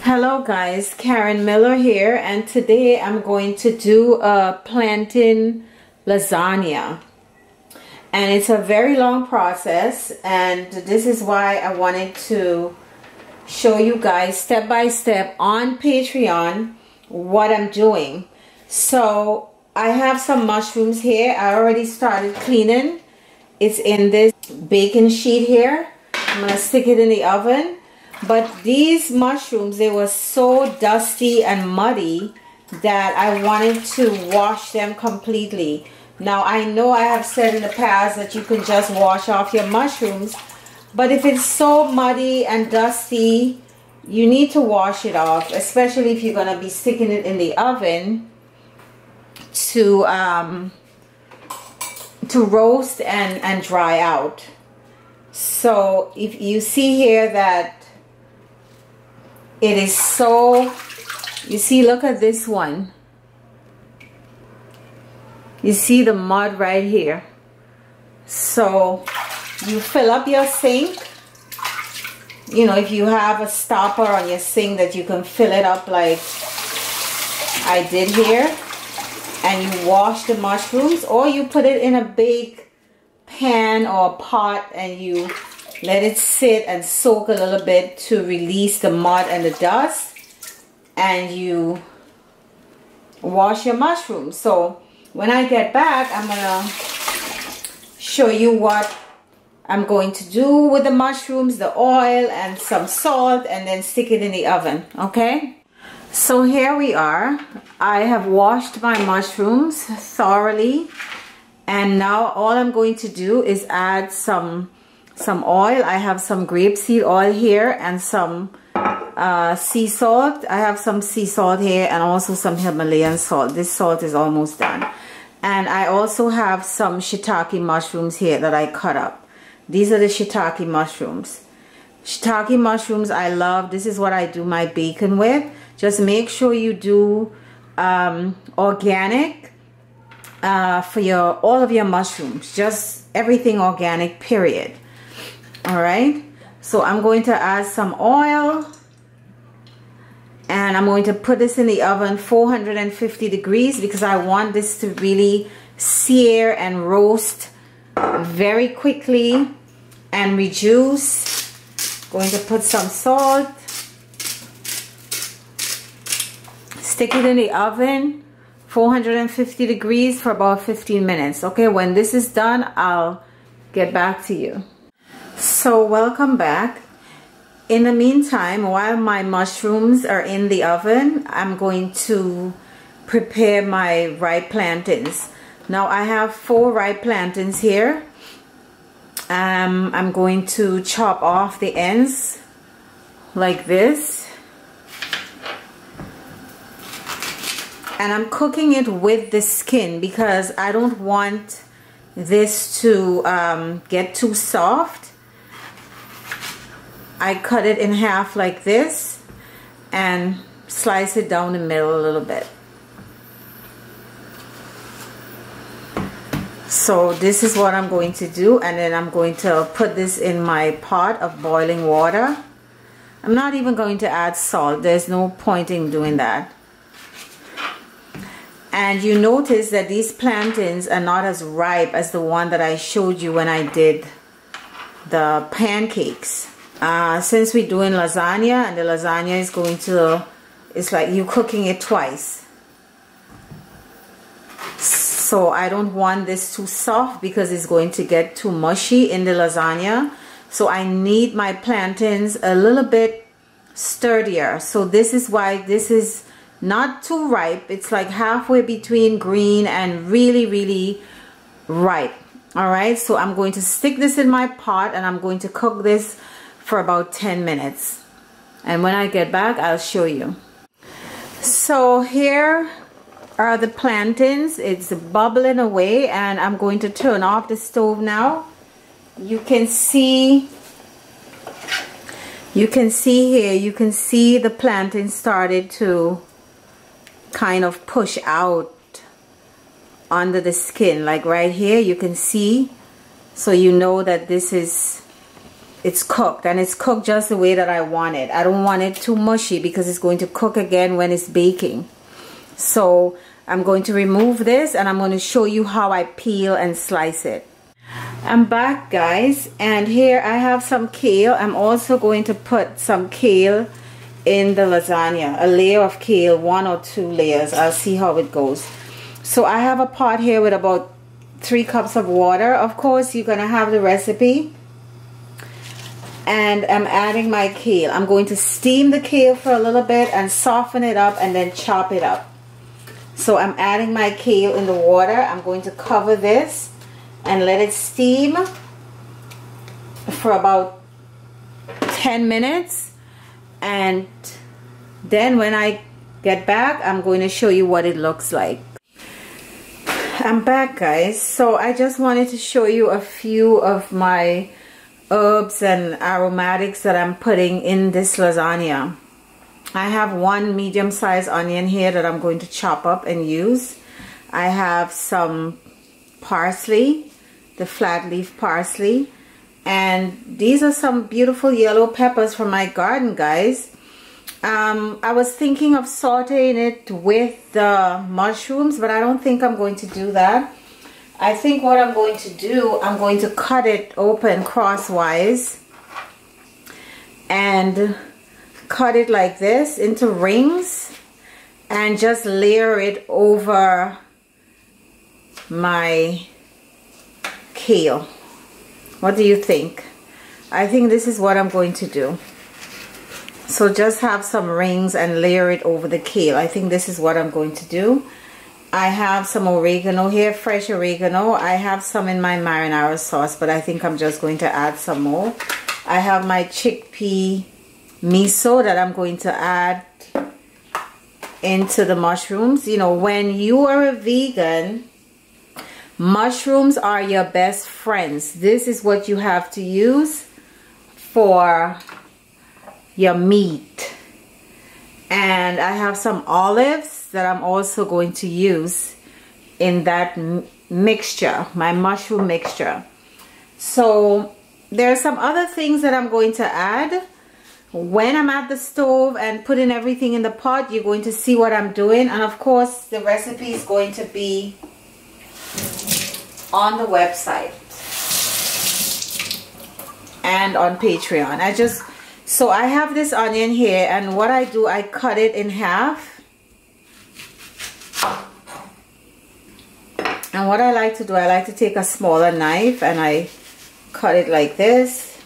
Hello guys, Karen Miller here, and today I'm going to do a plantain lasagna, and it's a very long process, and this is why I wanted to show you guys step by step on Patreon what I'm doing. So I have some mushrooms here. I already started cleaning. It's in this baking sheet here. I'm gonna stick it in the oven. But these mushrooms, they were so dusty and muddy that I wanted to wash them completely. Now, I know I have said in the past that you can just wash off your mushrooms, but if it's so muddy and dusty, you need to wash it off, especially if you're going to be sticking it in the oven to roast and dry out. So if you see here that it is so, you see, look at this one. You see the mud right here. So you fill up your sink. You know, if you have a stopper on your sink that you can fill it up like I did here, and you wash the mushrooms, or you put it in a big pan or pot and you let it sit and soak a little bit to release the mud and the dust, and you wash your mushrooms. So when I get back, I'm gonna show you what I'm going to do with the mushrooms, the oil and some salt, and then stick it in the oven. Okay, so here we are. I have washed my mushrooms thoroughly, and now all I'm going to do is add some oil. I have some grapeseed oil here and some sea salt. I have some sea salt here and also some Himalayan salt. This salt is almost done. And I also have some shiitake mushrooms here that I cut up. These are the shiitake mushrooms. Shiitake mushrooms I love. This is what I do my bacon with. Just make sure you do organic for all of your mushrooms. Just everything organic, period. Alright, so I'm going to add some oil, and I'm going to put this in the oven 450 degrees because I want this to really sear and roast very quickly and reduce. Going to put some salt, stick it in the oven 450 degrees for about 15 minutes. Okay, when this is done, I'll get back to you. So welcome back. In the meantime, while my mushrooms are in the oven, I'm going to prepare my ripe plantains. Now I have 4 ripe plantains here. I'm going to chop off the ends like this, and I'm cooking it with the skin because I don't want this to get too soft. I cut it in half like this and slice it down the middle a little bit. So this is what I'm going to do, and then I'm going to put this in my pot of boiling water. I'm not even going to add salt. There's no point in doing that. And you notice that these plantains are not as ripe as the one that I showed you when I did the pancakes. Since we're doing lasagna, and the lasagna is going to, it's like you cooking it twice. So I don't want this too soft because it's going to get too mushy in the lasagna. So I need my plantains a little bit sturdier. So this is why this is not too ripe. It's like halfway between green and really, really ripe. Alright, so I'm going to stick this in my pot and I'm going to cook this for about 10 minutes, and when I get back I'll show you. So here are the plantains. It's bubbling away, and I'm going to turn off the stove now. You can see here, you can see the plantains started to kind of push out under the skin, like right here you can see. So you know that this is it's cooked, and it's cooked just the way that I want it. I don't want it too mushy because it's going to cook again when it's baking. So I'm going to remove this, and I'm going to show you how I peel and slice it. I'm back, guys, and here I have some kale. I'm also going to put some kale in the lasagna, a layer of kale, 1 or 2 layers. I'll see how it goes. So I have a pot here with about 3 cups of water. Of course, you're gonna have the recipe. And I'm adding my kale. I'm going to steam the kale for a little bit and soften it up and then chop it up. So I'm adding my kale in the water. I'm going to cover this and let it steam for about 10 minutes. And then when I get back, I'm going to show you what it looks like. I'm back, guys. So I just wanted to show you a few of my herbs and aromatics that I'm putting in this lasagna. I have 1 medium-sized onion here that I'm going to chop up and use. I have some parsley, the flat leaf parsley, and these are some beautiful yellow peppers from my garden, guys. I was thinking of sauteing it with the mushrooms, but I don't think I'm going to do that. I think what I'm going to do, I'm going to cut it open crosswise and cut it like this into rings and just layer it over my kale. What do you think? I think this is what I'm going to do. So just have some rings and layer it over the kale. I think this is what I'm going to do. I have some oregano here, fresh oregano. I have some in my marinara sauce, but I think I'm just going to add some more. I have my chickpea miso that I'm going to add into the mushrooms. You know, when you are a vegan, mushrooms are your best friends. This is what you have to use for your meat. And I have some olives that I'm also going to use in that mixture, my mushroom mixture. So there are some other things that I'm going to add. When I'm at the stove and putting everything in the pot, you're going to see what I'm doing. And of course, the recipe is going to be on the website and on Patreon. So I have this onion here, and what I do, I cut it in half. And what I like to do, I like to take a smaller knife and I cut it like this.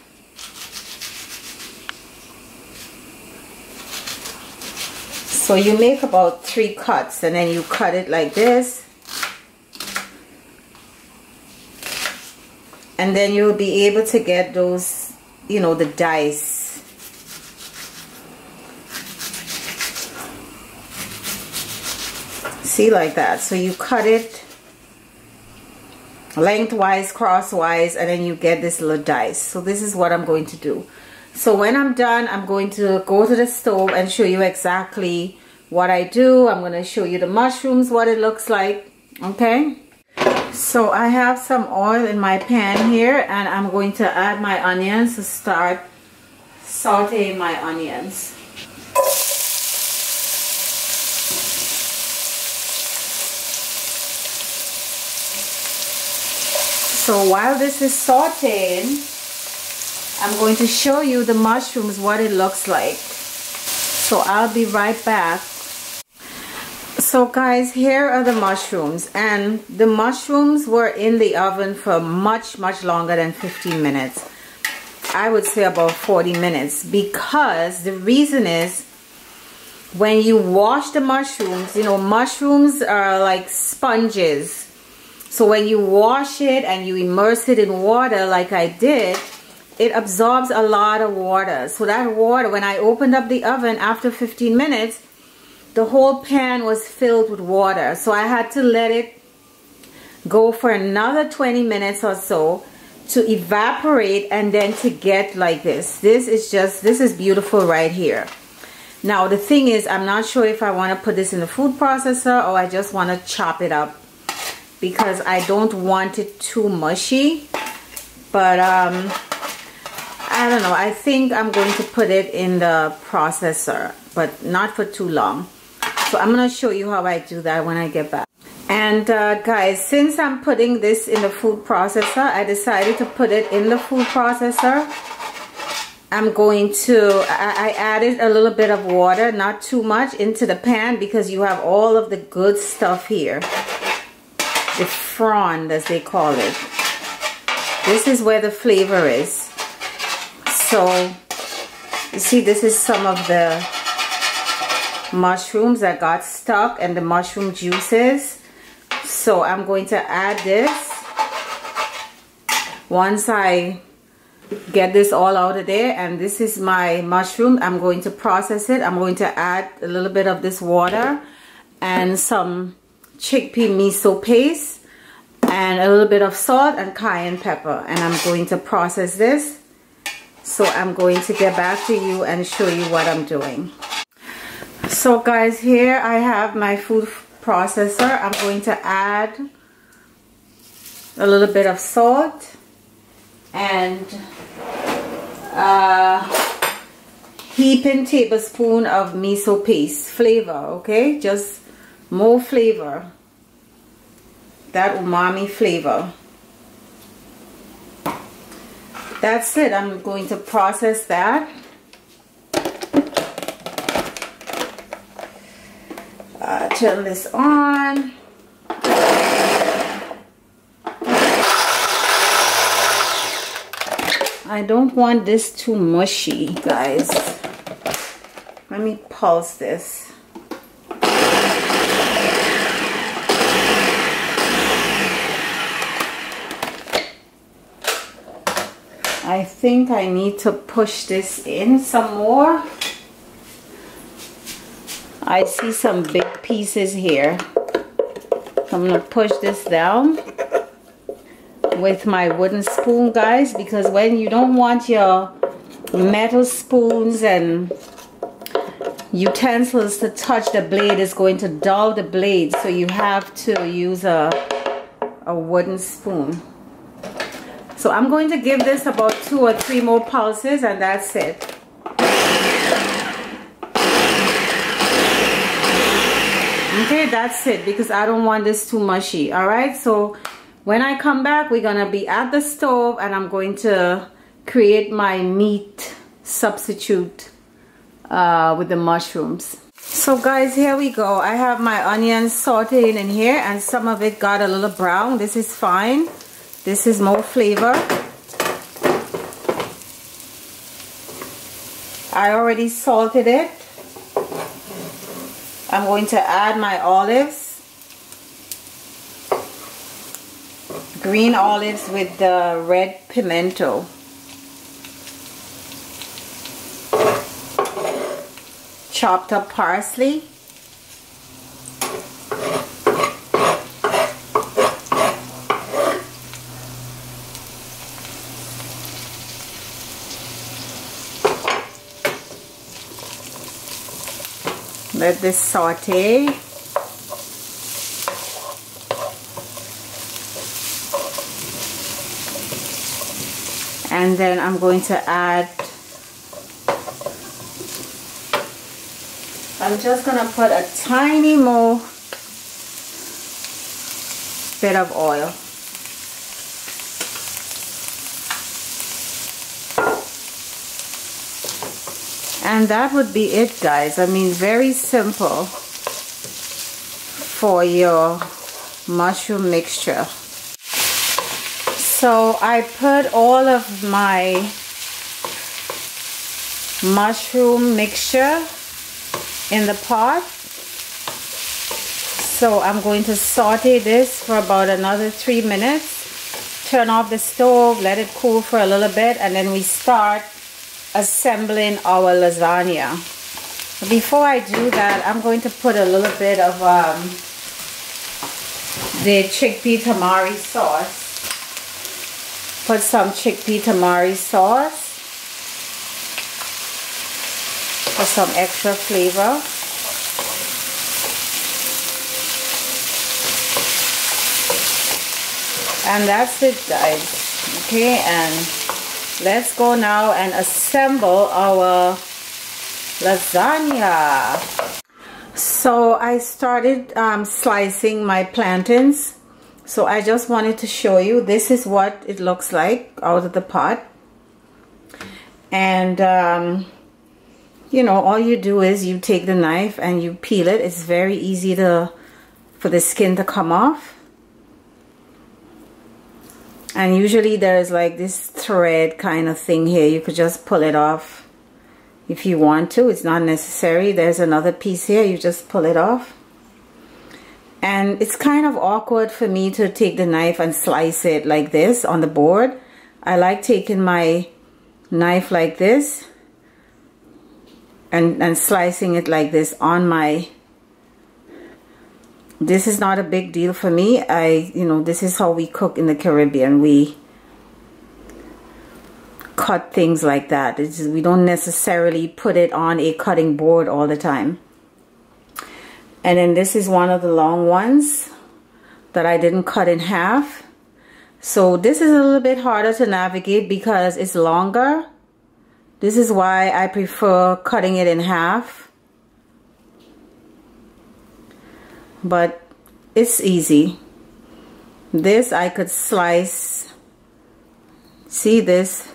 So you make about 3 cuts and then you cut it like this. And then you'll be able to get those, you know, the dice. See, like that. So you cut it lengthwise, crosswise, and then you get this little dice. So this is what I'm going to do. So when I'm done, I'm going to go to the stove and show you exactly what I do. I'm going to show you the mushrooms, what it looks like. Okay. So I have some oil in my pan here, and I'm going to add my onions to start sauteing my onions. So while this is sauteing, I'm going to show you the mushrooms, what it looks like. So I'll be right back. So guys, here are the mushrooms, and the mushrooms were in the oven for much longer than 15 minutes. I would say about 40 minutes, because the reason is when you wash the mushrooms, you know, mushrooms are like sponges. So when you wash it and you immerse it in water like I did, it absorbs a lot of water. So that water, when I opened up the oven after 15 minutes, the whole pan was filled with water. So I had to let it go for another 20 minutes or so to evaporate and then to get like this. This is beautiful right here. Now the thing is, I'm not sure if I want to put this in the food processor or I just want to chop it up, because I don't want it too mushy. But I don't know, I think I'm going to put it in the processor, but not for too long. So I'm going to show you how I do that when I get back. And guys, since I'm putting this in the food processor, I decided to put it in the food processor. I'm going to, I added a little bit of water, not too much, into the pan because you have all of the good stuff here. The frond, as they call it. This is where the flavor is. So, you see, this is some of the mushrooms that got stuck and the mushroom juices. So I'm going to add this. Once I get this all out of there, and this is my mushroom, I'm going to process it. I'm going to add a little bit of this water and some chickpea miso paste and a little bit of salt and cayenne pepper, and I'm going to process this. So I'm going to get back to you and show you what I'm doing. So guys, here I have my food processor. I'm going to add a little bit of salt and heaping tablespoon of miso paste flavor. Okay, just more flavor, that umami flavor. That's it. I'm going to process that. Turn this on. I don't want this too mushy, guys. Let me pulse this. I think I need to push this in some more. I see some big pieces here. I'm gonna push this down with my wooden spoon, guys, because when you don't want your metal spoons and utensils to touch the blade, it's going to dull the blade, so you have to use a wooden spoon. So I'm going to give this about 2 or 3 more pulses, and that's it. Okay, that's it, because I don't want this too mushy. All right, so when I come back, we're gonna be at the stove, and I'm going to create my meat substitute with the mushrooms. So guys, here we go. I have my onions sauteing in here, and some of it got a little brown. This is fine. This is more flavor. I already salted it. I'm going to add my olives. Green olives with the red pimento. Chopped up parsley. Let this saute. And then I'm going to add, I'm just going to put a tiny more bit of oil. And that would be it, guys. I mean, very simple for your mushroom mixture. So I put all of my mushroom mixture in the pot. So I'm going to saute this for about another 3 minutes. Turn off the stove, let it cool for a little bit, and then we start assembling our lasagna. Before I do that, I'm going to put a little bit of the chickpea tamari sauce. Put some chickpea tamari sauce for some extra flavor. And that's it, guys. Okay, and let's go now and assemble our lasagna. So I started slicing my plantains. So I just wanted to show you, this is what it looks like out of the pot. And you know, all you do is you take the knife and you peel it. It's very easy for the skin to come off. And usually there's like this thread kind of thing here. You could just pull it off if you want to. It's not necessary. There's another piece here. You just pull it off. And it's kind of awkward for me to take the knife and slice it like this on the board. I like taking my knife like this and slicing it like this on my... This is not a big deal for me. You know, this is how we cook in the Caribbean. We cut things like that. We don't necessarily put it on a cutting board all the time. And then this is one of the long ones that I didn't cut in half. So this is a little bit harder to navigate because it's longer. This is why I prefer cutting it in half. But it's easy. This I could slice, see this,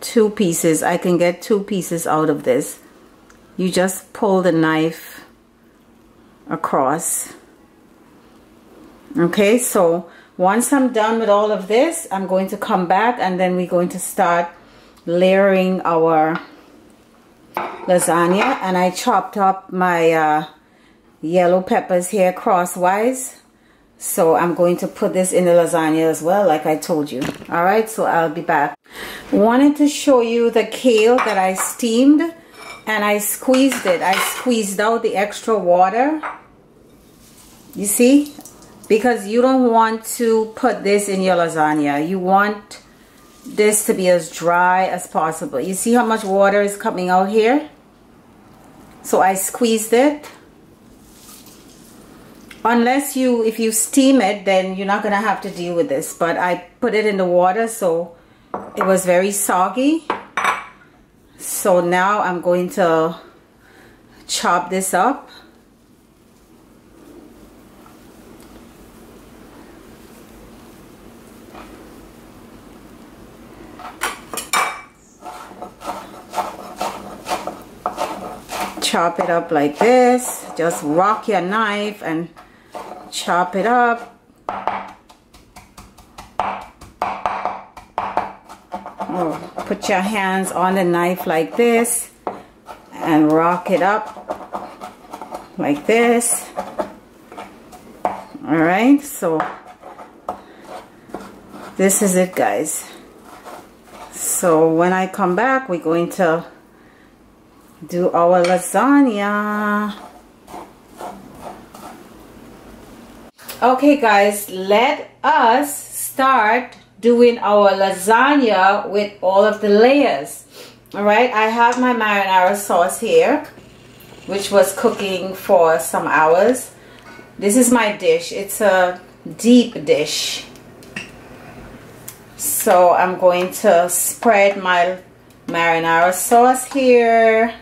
2 pieces. I can get 2 pieces out of this. You just pull the knife across. Okay, so once I'm done with all of this, I'm going to come back and then we're going to start layering our lasagna. And I chopped up my yellow peppers here crosswise, so I'm going to put this in the lasagna as well, like I told you. All right, so I'll be back. Wanted to show you the kale that I steamed and I squeezed it. I squeezed out the extra water, you see, because you don't want to put this in your lasagna. You want this to be as dry as possible. You see how much water is coming out here? So I squeezed it. Unless if you steam it, then you're not gonna have to deal with this. But I put it in the water, so it was very soggy. So now I'm going to chop this up. Chop it up like this. Just rock your knife and chop it up. Oh, put your hands on the knife like this and rock it up like this. All right, so this is it, guys. So when I come back, we're going to do our lasagna. Okay guys, let us start doing our lasagna with all of the layers. All right, I have my marinara sauce here, which was cooking for some hours. This is my dish. It's a deep dish. So I'm going to spread my marinara sauce here.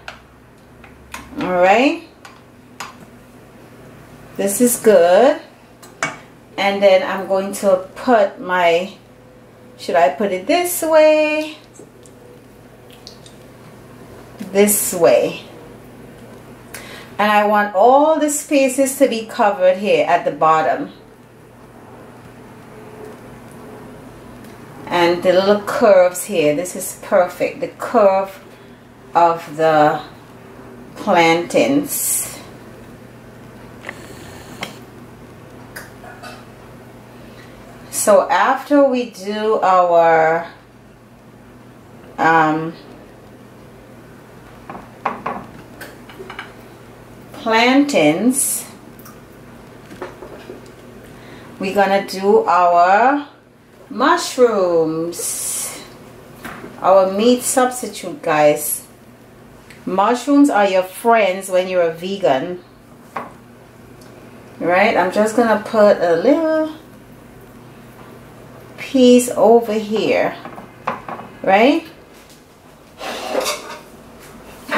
All right, this is good. And then I'm going to put my, should I put it this way? This way. And I want all the spaces to be covered here at the bottom. And the little curves here, this is perfect. The curve of the plantains. So after we do our plantains, we're gonna do our mushrooms, our meat substitute, guys. Mushrooms are your friends when you're a vegan, right? I'm just gonna put a little piece over here right?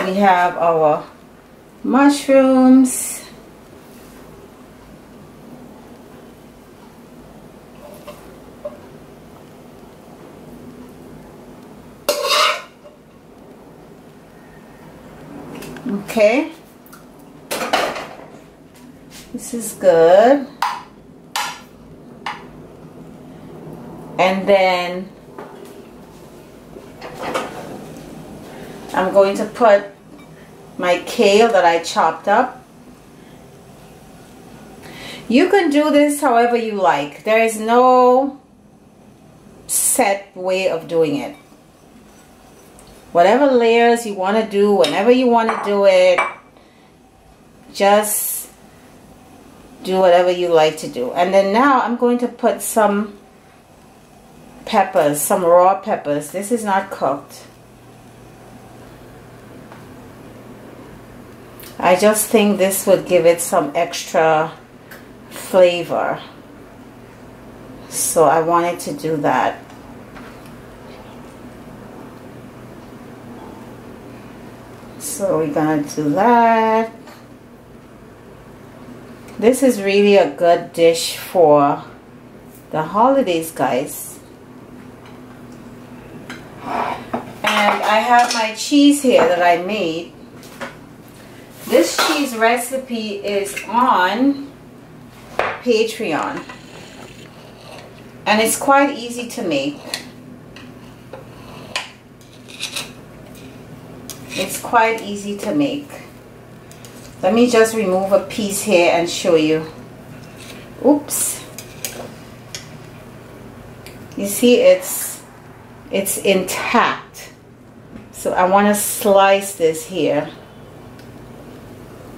We have our mushrooms. Okay, this is good. And then I'm going to put my kale that I chopped up. You can do this however you like. There is no set way of doing it. Whatever layers you want to do, whenever you want to do it, just do whatever you like to do. And then now I'm going to put some peppers, some raw peppers. This is not cooked. I just think this would give it some extra flavor. So I wanted to do that. So we're gonna do that. This is really a good dish for the holidays, guys. And I have my cheese here that I made. This cheese recipe is on Patreon. And it's quite easy to make. It's quite easy to make. Let me just remove a piece here and show you. Oops. You see it's intact. So I want to slice this here.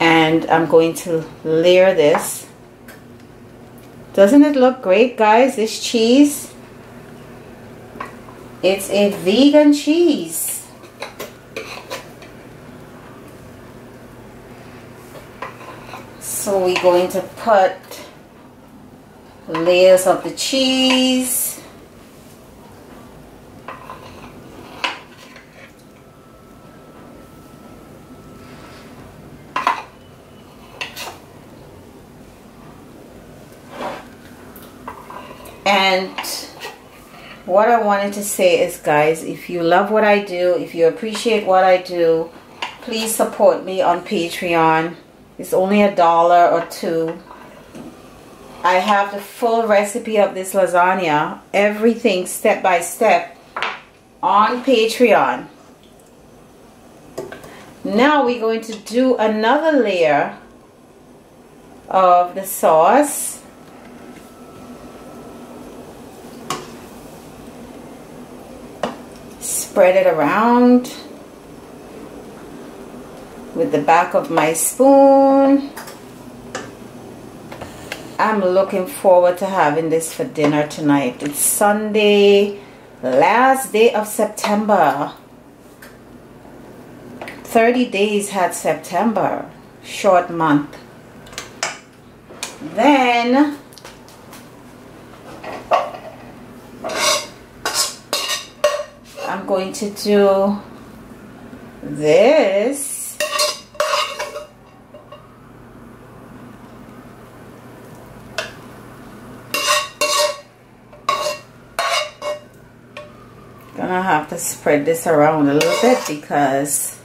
And I'm going to layer this. Doesn't it look great, guys? This cheese. It's a vegan cheese. So we're going to put layers of the cheese. And what I wanted to say is, guys, if you love what I do, if you appreciate what I do, please support me on Patreon. It's only $1 or $2. I have the full recipe of this lasagna, everything step by step, on Patreon. Now we're going to do another layer of the sauce. Spread it around with the back of my spoon. I'm looking forward to having this for dinner tonight. It's Sunday, last day of September. 30 days had September, short month. Then I'm going to do this. Gonna have to spread this around a little bit because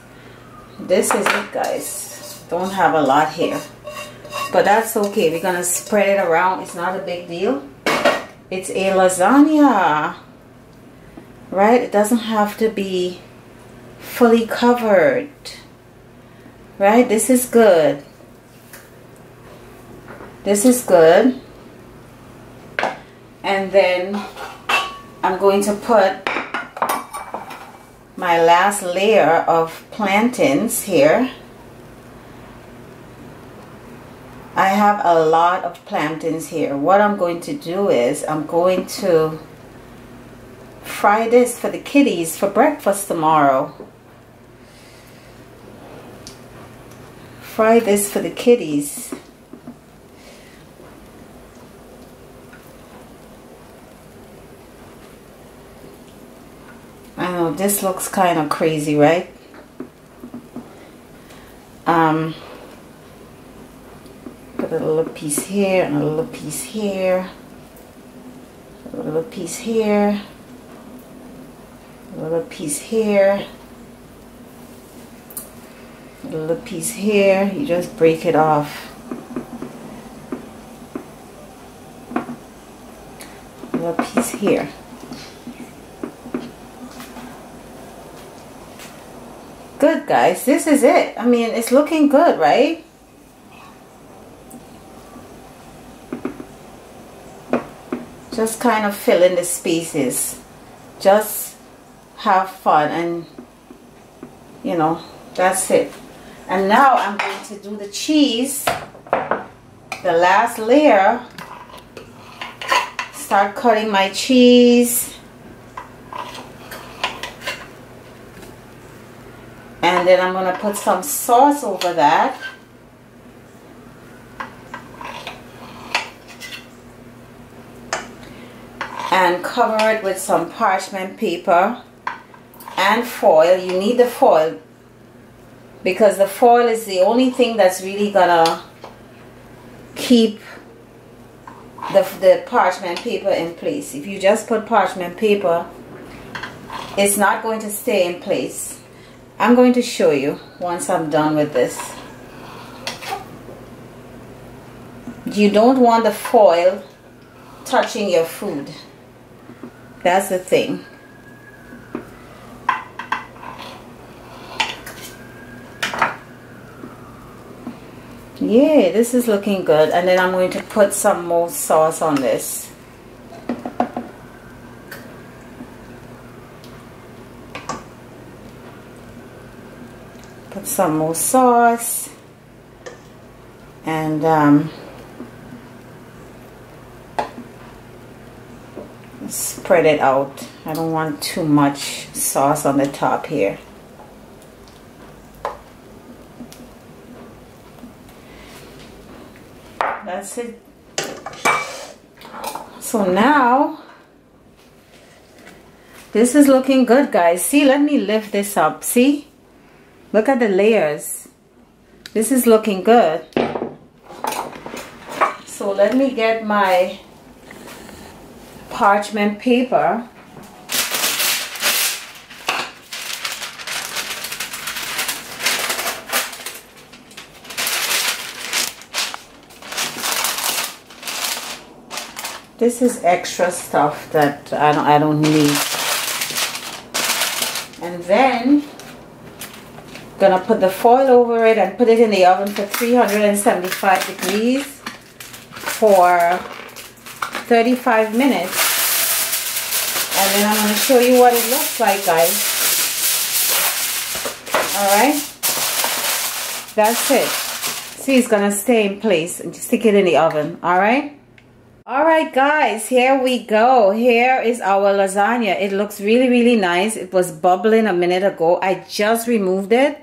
this is it, guys. Don't have a lot here, but that's okay. We're gonna spread it around. It's not a big deal. It's a lasagna, right? It doesn't have to be fully covered, right? This is good. This is good. And then I'm going to put my last layer of plantains here. I have a lot of plantains here. What I'm going to do is I'm going to fry this for the kiddies for breakfast tomorrow. Fry this for the kiddies. And this looks kind of crazy, right? Put a little piece here and a little piece here, a little piece here, a little piece here, a little piece here. You just break it off. A little piece here. Good, guys, this is it. I mean, it's looking good, right? Just kind of fill in the spaces. Just have fun, and you know, that's it. And now I'm going to do the cheese, the last layer. Start cutting my cheese. And then I'm going to put some sauce over that. And cover it with some parchment paper and foil. You need the foil because the foil is the only thing that's really gonna keep the parchment paper in place. If you just put parchment paper, it's not going to stay in place. I'm going to show you once I'm done with this. You don't want the foil touching your food. That's the thing. Yeah, this is looking good. And then I'm going to put some more sauce on this. Put some more sauce. And spread it out. I don't want too much sauce on the top here. That's it. So now this is looking good, guys. See, let me lift this up. See, look at the layers. This is looking good. So let me get my parchment paper. This is extra stuff that I don't need. And then gonna put the foil over it and put it in the oven for 375 degrees for 35 minutes. And then I'm going to show you what it looks like, guys. Alright. That's it. See, it's going to stay in place. And just stick it in the oven. Alright. Alright, guys. Here we go. Here is our lasagna. It looks really, really nice. It was bubbling a minute ago. I just removed it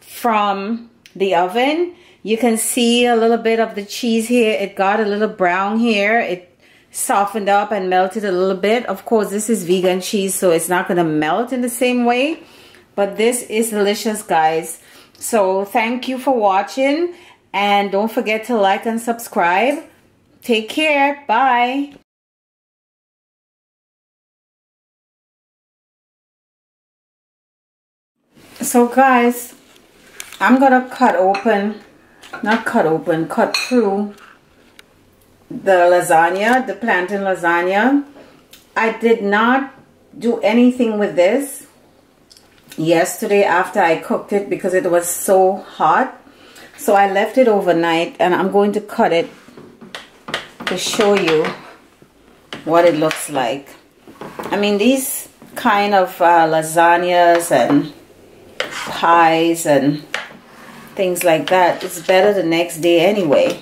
from the oven. You can see a little bit of the cheese here. It got a little brown here. It softened up and melted a little bit. Of course, this is vegan cheese, so it's not going to melt in the same way. But this is delicious, guys. So thank you for watching. And don't forget to like and subscribe. Take care. Bye. So guys, I'm going to cut through the lasagna, the plantain lasagna. I did not do anything with this yesterday after I cooked it because it was so hot. So I left it overnight, and I'm going to cut it to show you what it looks like. I mean, these kind of lasagnas and pies and things like that, it's better the next day anyway.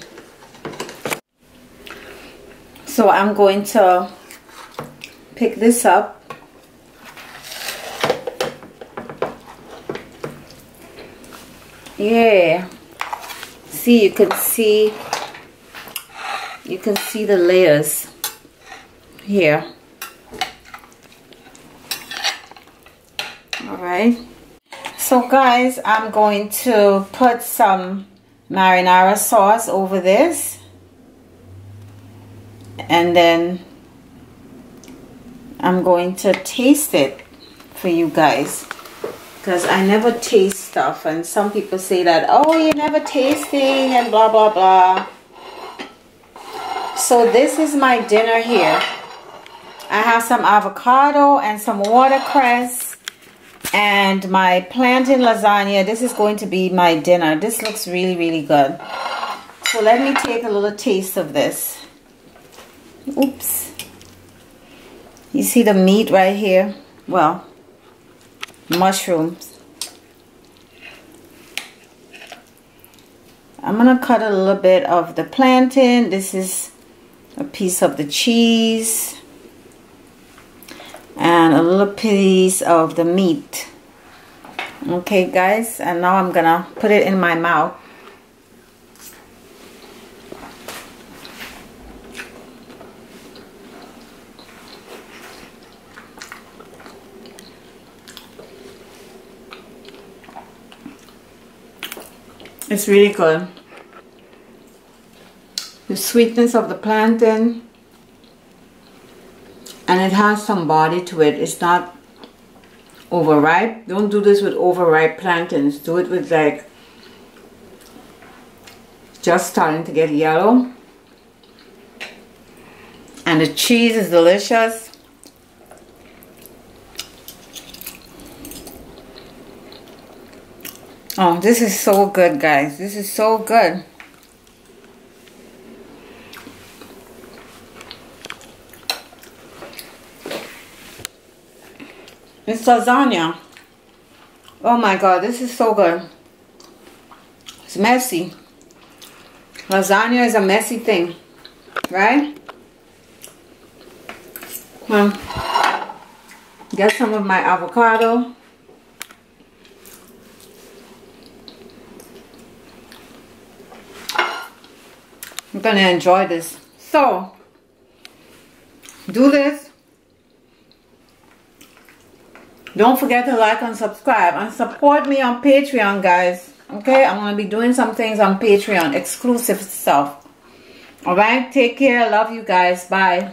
So I'm going to pick this up. Yeah. See, you can see the layers here. right, so guys, I'm going to put some marinara sauce over this, and then I'm going to taste it for you guys, because I never taste stuff, and some people say that, oh, you're never tasting and blah blah blah. So this is my dinner here. I have some avocado and some watercress and my plantain lasagna. This is going to be my dinner. This looks really, really good. So let me take a little taste of this. Oops. You see the meat right here? Well, mushrooms. I'm gonna cut a little bit of the plantain. This is a piece of the cheese and a little piece of the meat. Okay guys, and now I'm gonna put it in my mouth. It's really good. The sweetness of the plantain, and it has some body to it. It's not overripe. Don't do this with overripe plantains. Do it with like just starting to get yellow. And the cheese is delicious. Oh, this is so good, guys. This is so good. It's lasagna. Oh my god, this is so good. It's messy. Lasagna is a messy thing, right? Well, get some of my avocado. I'm gonna enjoy this. So, do this. Don't forget to like and subscribe and support me on Patreon, guys. Okay, I'm gonna be doing some things on Patreon, exclusive stuff. Alright, take care. Love you guys. Bye.